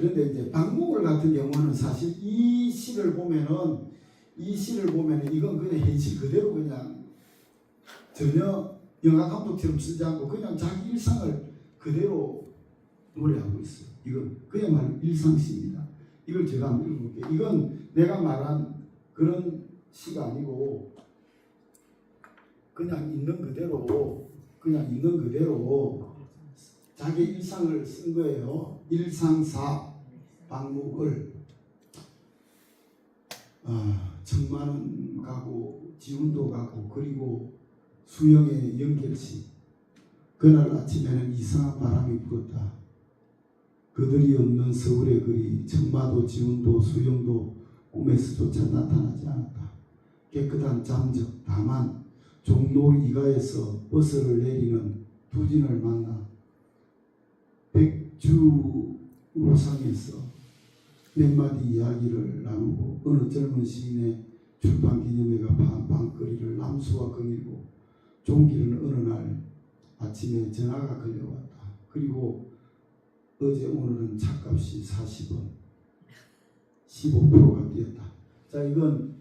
그런데 이제 박목월 같은 경우는 사실 이 시를 보면은 이건 그냥 현실 그대로 그냥 전혀 영화 감독처럼 쓰지 않고 그냥 자기 일상을 그대로 노래하고 있어요. 이건 그야말로 일상시입니다. 이걸 제가 한번 읽어볼게요. 이건 내가 말한 그런 시가 아니고 그냥 있는 그대로 자기 일상을 쓴 거예요. 일상사 박목월. 청만은 가고 지훈도 가고 그리고 수영의 연결시. 그날 아침에는 이상한 바람이 불었다. 그들이 없는 서울의 거리, 청마도 지훈도 수영도 꿈에서조차 나타나지 않았다. 깨끗한 잠적. 다만 종로 이가에서 버스를 내리는 두진을 만나 백주로상에서 몇 마디 이야기를 나누고 어느 젊은 시인의 출판 기념회가 방거리를 남수와 거닐고 종기는 어느 날 아침에 전화가 걸려왔다. 그리고 어제 오늘은 차값이 40원 15%가 뛰었다. 자, 이건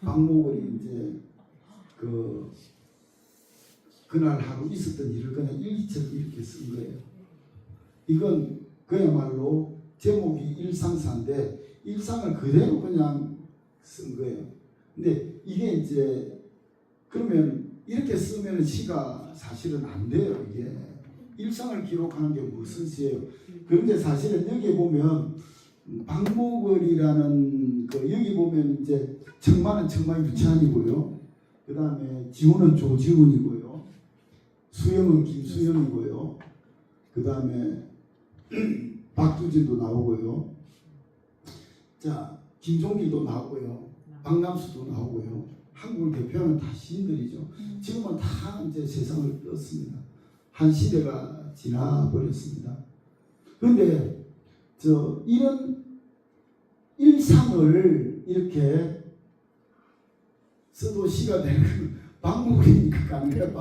박목월이 이제 그날 하루 있었던 일을 그냥 일기처럼 이렇게 쓴 거예요. 이건 그야말로 제목이 일상사인데 일상을 그대로 그냥 쓴 거예요. 근데 이게 이제 그러면 이렇게 쓰면 시가 사실은 안 돼요. 이게 일상을 기록하는 게 무슨 시예요? 그런데 사실은 여기 보면 박목월이라는 여기 보면 이제 청만은 청마 유치한이고요. 그 다음에 지훈은 조지훈이고요. 수영은 김수영이고요. 그 다음에 박두진도 나오고요. 자, 김종길도 나오고요. 박남수도 나오고요. 한국을 대표하는 다 시인들이죠. 지금은 다 이제 세상을 떴습니다. 한 시대가 지나버렸습니다. 그런데 이런 일상을 이렇게 써도 시가 되는 박목월이니까 가능해요.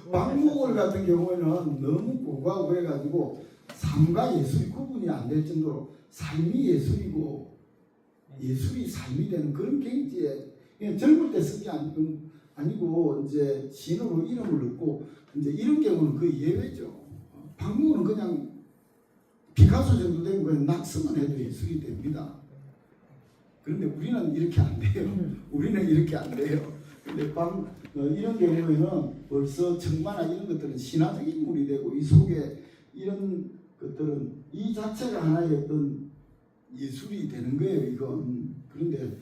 박목월 같은 경우에는 너무 고고하고 그래가지고 삶과 예술이 구분이 안 될 정도로 삶이 예술이고 예술이 삶이 되는 그런 경지에 그냥 젊을 때 쓴 게 아니고 이제 시인으로 이름을 넣고 이제 이런 경우는 거의 예외죠. 박목월은 그냥 피카소 정도 되면 그냥 낙서만 해도 예술이 됩니다. 그런데 우리는 이렇게 안 돼요. 우리는 이렇게 안 돼요. 근데 이런 경우에는 벌써 청마나 이런 것들은 신화적 인물이 되고 이 속에 이런 것들은 이 자체가 하나의 어떤 예술이 되는 거예요. 이건. 그런데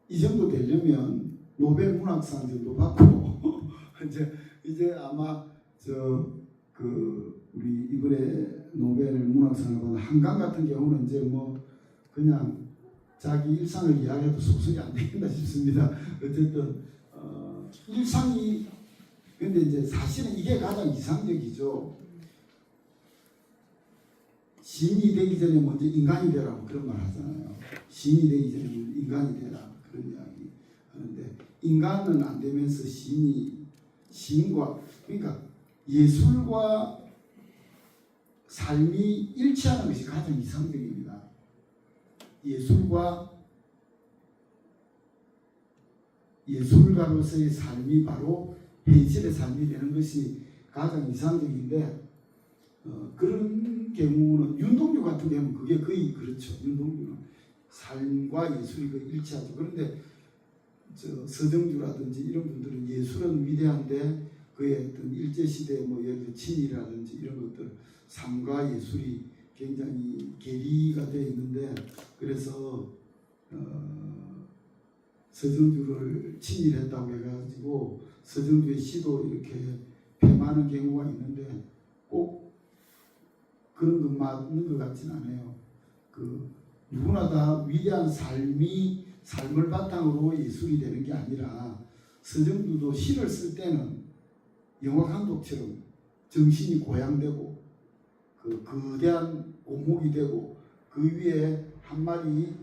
이 정도 되려면 노벨 문학상 정도 받고 이제 아마 우리 이번에 노벨 문학상을 받은 한강 같은 경우는 이제 그냥 자기 일상을 이야기해도 소설이 안 되겠나 싶습니다. 어쨌든 일상이 근데 이제 사실은 이게 가장 이상적이죠. 시인이 되기 전에 먼저 인간이 되라고 그런 말 하잖아요. 시인이 되기 전에 인간이 되라 그런 이야기 하는데 인간은 안 되면서 시인과 그러니까 예술과 삶이 일치하는 것이 가장 이상적입니다. 예술가로서의 삶이 바로 현실의 삶이 되는 것이 가장 이상적인데 그런 경우는 윤동주 같은 경우는 그게 거의 그렇죠. 윤동주는 삶과 예술이 거의 일치하죠. 그런데 서정주라든지 이런 분들은 예술은 위대한데 그의 어떤 일제시대 예를 들어 친일이라든지 이런 것들 삶과 예술이 굉장히 괴리가 되어 있는데 그래서 서정주를 친일했다고 해가지고 서정주의 시도 이렇게 폐마하는 경우가 있는데 꼭 그런 것 맞는 것 같지는 않아요. 누구나 다 위대한 삶을 바탕으로 예술이 되는 게 아니라 서정주도 시를 쓸 때는 영화 감독처럼 정신이 고양되고 거대한 고목이 되고 그 위에 한 마리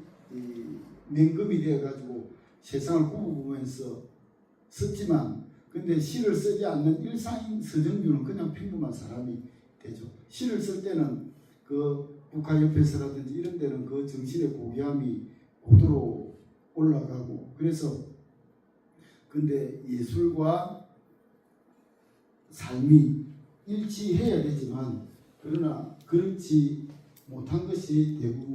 맹금이 되어가지고 세상을 꾸며보면서 썼지만 근데 시를 쓰지 않는 일상인 서정주는 그냥 평범한 사람이 되죠. 시를 쓸 때는 그 국가협회서라든지 이런 데는 그 정신의 고귀함이 고도로 올라가고 그래서 근데 예술과 삶이 일치해야 되지만 그러나 그렇지 못한 것이 대부분